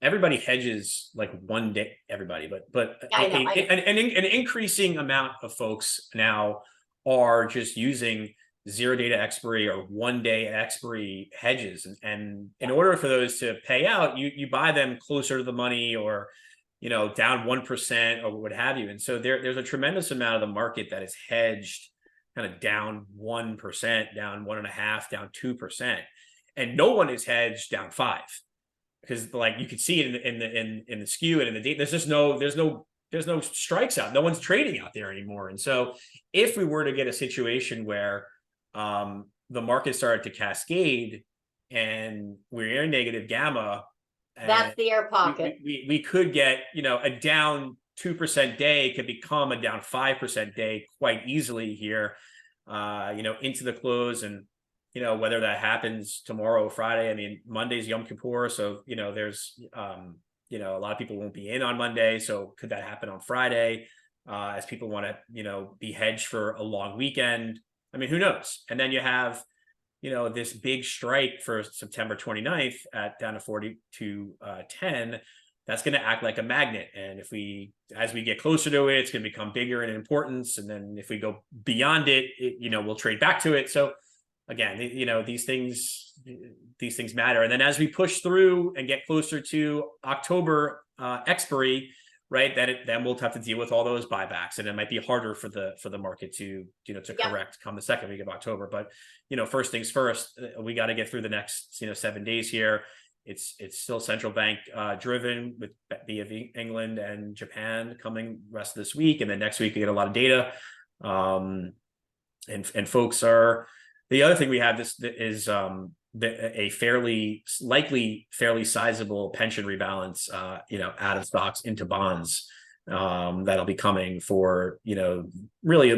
Everybody hedges like one day, everybody, but an increasing amount of folks now are just using zero data expiry or 1 day expiry hedges. And in order for those to pay out, you buy them closer to the money or, down 1% or what have you. And so there's a tremendous amount of the market that is hedged kind of down 1%, down 1.5%, down 2%. And no one is hedged down 5%. Because like you can see it in the skew and in the data, there's no strikes out. No one's trading out there anymore. And so if we were to get a situation where the market started to cascade and we're in negative gamma, that's the air pocket. We could get, a down 2% day could become a down 5% day quite easily here, into the close. And whether that happens tomorrow or Friday. I mean, Monday's Yom Kippur, so there's a lot of people won't be in on Monday. So could that happen on Friday? As people want to be hedged for a long weekend. I mean, who knows? And then you have this big strike for September 29th at down to 42.10. That's going to act like a magnet. And as we get closer to it, it's going to become bigger in importance. And then if we go beyond it, we'll trade back to it. So again, these things matter. And then as we push through and get closer to October expiry, right, then we'll have to deal with all those buybacks, and it might be harder for the market to correct come the second week of October. But first things first, we got to get through the next 7 days here. It's still central bank driven with Bank of England and Japan coming rest of this week, and then next week we get a lot of data, and folks are. The other thing we have is a fairly sizable pension rebalance, out of stocks into bonds, that'll be coming for, really,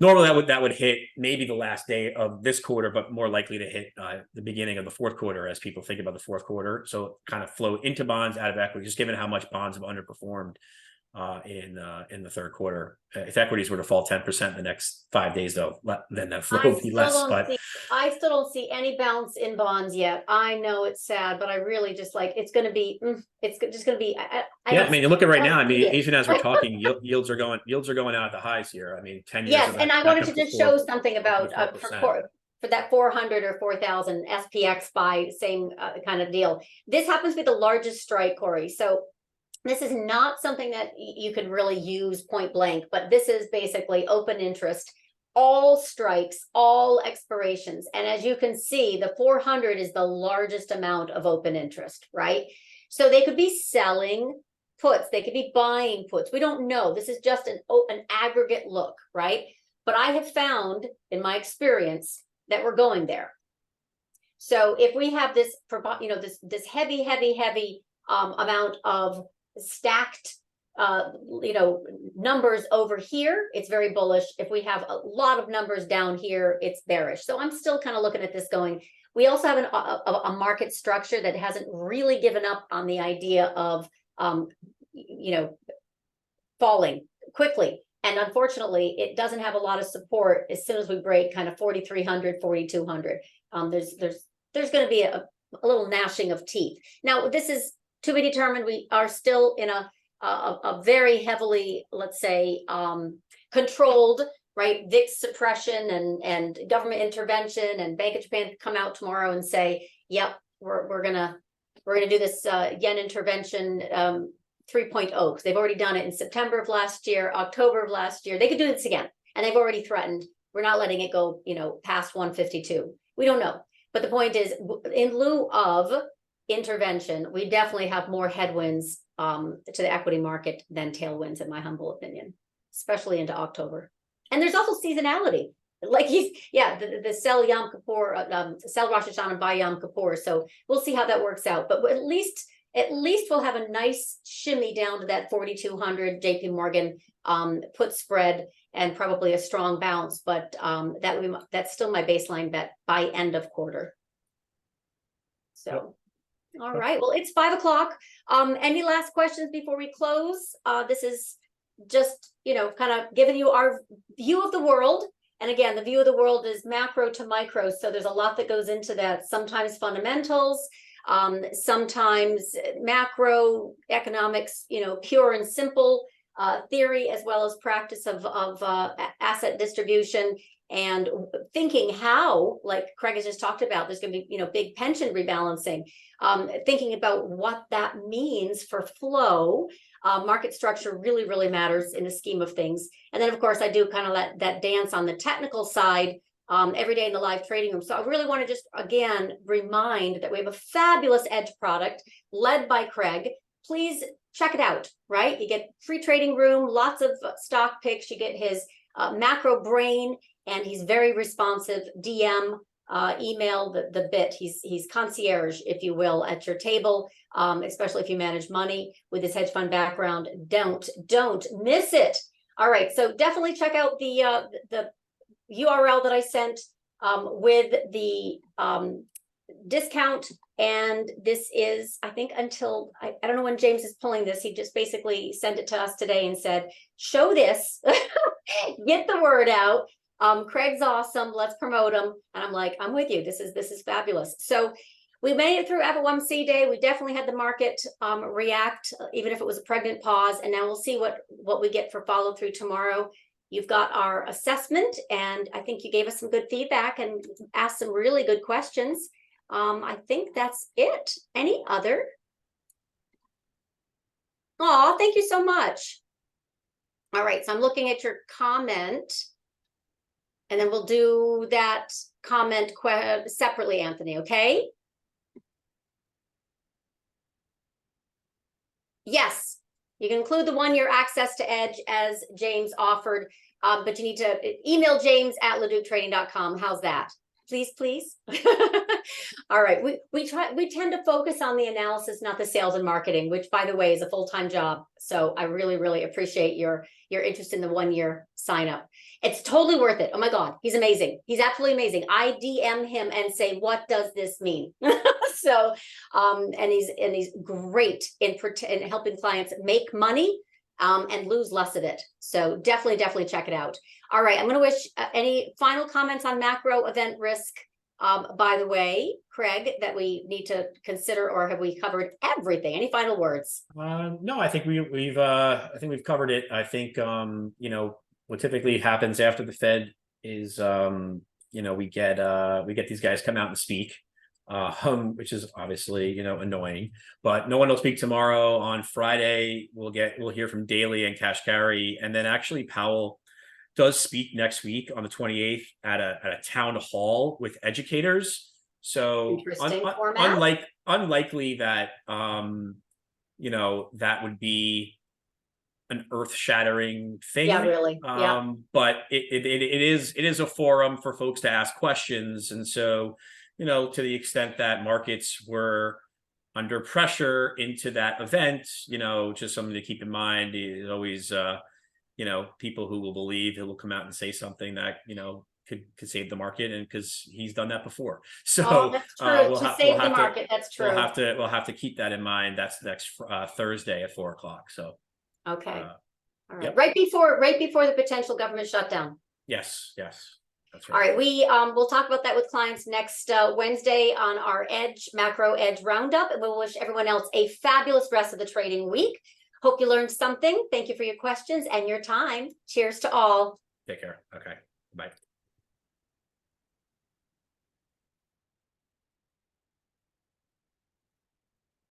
normally that would hit maybe the last day of this quarter, but more likely to hit the beginning of the fourth quarter as people think about the fourth quarter. So kind of flow into bonds, out of equity, just given how much bonds have underperformed in the third quarter. If equities were to fall 10% in the next 5 days, though, then that flow would be less. I still don't see any bounce in bonds yet. I know it's sad, but I really just it's going to be. It's just going to be. I mean, you look at right now. I mean, even as we're talking, yields are going out at the highs here. I mean, 10 years. Yes, and I wanted to just show something about for that 400 or 4,000 SPX buy, same kind of deal. This happens to be the largest strike, Corey. So this is not something that you can really use point blank, but this is basically open interest, all strikes, all expirations. And as you can see, the 400 is the largest amount of open interest, right? So they could be selling puts, they could be buying puts. We don't know. This is just an aggregate look, right? But I have found in my experience that we're going there. So if we have this, you know, this heavy amount of stacked, you know, numbers over here, it's very bullish. If we have a lot of numbers down here, it's bearish. So I'm still kind of looking at this going. We also have a market structure that hasn't really given up on the idea of, you know, falling quickly. And unfortunately, it doesn't have a lot of support as soon as we break kind of 4,300, 4,200. There's going to be a little gnashing of teeth. Now, this is to be determined. We are still in a very heavily, let's say, controlled, right, VIX suppression and government intervention, and Bank of Japan come out tomorrow and say, yep, we're gonna do this yen intervention 3.0, because they've already done it in September of last year, October of last year. They could do this again, and they've already threatened. We're not letting it go, you know, past 152. We don't know, but the point is, in lieu of intervention, we definitely have more headwinds to the equity market than tailwinds, in my humble opinion, especially into October. And there's also seasonality. Like the sell Yom Kippur, sell Rosh Hashanah and buy Yom Kippur. So we'll see how that works out. But at least we'll have a nice shimmy down to that 4,200 JP Morgan put spread, and probably a strong bounce. But that's still my baseline bet by end of quarter. So. All right. Well, it's 5 o'clock. Any last questions before we close? This is just, you know, kind of giving you our view of the world. And again, the view of the world is macro to micro. So there's a lot that goes into that. Sometimes fundamentals, sometimes macro economics, you know, pure and simple theory, as well as practice of asset distribution. And thinking how, like Craig has just talked about, there's going to be, you know, big pension rebalancing, thinking about what that means for flow. Market structure really, really matters in the scheme of things. And then, of course, I do kind of that dance on the technical side every day in the live trading room. So I really want to just, again, remind that we have a fabulous Edge product led by Craig. Please check it out, right? You get free trading room, lots of stock picks. You get his macro brain, and he's very responsive. DM, email, the bit. He's concierge, if you will, at your table, especially if you manage money with his hedge fund background. Don't miss it. All right, so definitely check out the URL that I sent with the discount. And this is, I think, until I don't know when James is pulling this. He just basically sent it to us today and said, show this, get the word out. Craig's awesome. Let's promote him. And I'm like, I'm with you. This is fabulous. So we made it through FOMC day. We definitely had the market react, even if it was a pregnant pause. And now we'll see what we get for follow through tomorrow. You've got our assessment, and I think you gave us some good feedback and asked some really good questions. I think that's it. Any other? Oh, thank you so much. All right, so I'm looking at your comment, and then we'll do that comment separately, Anthony, okay? Yes, you can include the 1-year access to Edge as James offered, but you need to email James at LaDucTrading.com. How's that? Please. All right, we tend to focus on the analysis, not the sales and marketing, which, by the way, is a full-time job. So I really appreciate your interest in the 1-year sign up. It's totally worth it. Oh my God, he's amazing. He's absolutely amazing. I DM him and say, what does this mean? So, and he's great in helping clients make money and lose less of it. So definitely check it out. All right, I'm going to wish any final comments on macro event risk. By the way, Craig, that we need to consider, or have we covered everything? Any final words? No, I think we've covered it. I think you know, what typically happens after the Fed is we get these guys come out and speak, which is obviously, annoying, but no one will speak tomorrow. On Friday, we'll hear from Daly and Kashkari, and then actually Powell does speak next week on the 28th at a town hall with educators. So unlikely that that would be an earth-shattering thing. Yeah, really. But it is a forum for folks to ask questions, and so to the extent that markets were under pressure into that event, just something to keep in mind. Is always people who will believe it will come out and say something that could save the market, and because he's done that before. So that's true. To save the market, that's true. We'll have to keep that in mind. That's next Thursday at 4 o'clock. So okay, all right, yep. right before the potential government shutdown. Yes, that's right. All right, we we'll talk about that with clients next Wednesday on our Macro Edge Roundup, and we'll wish everyone else a fabulous rest of the trading week. Hope you learned something. Thank you for your questions and your time. Cheers to all. Take care. Okay, bye.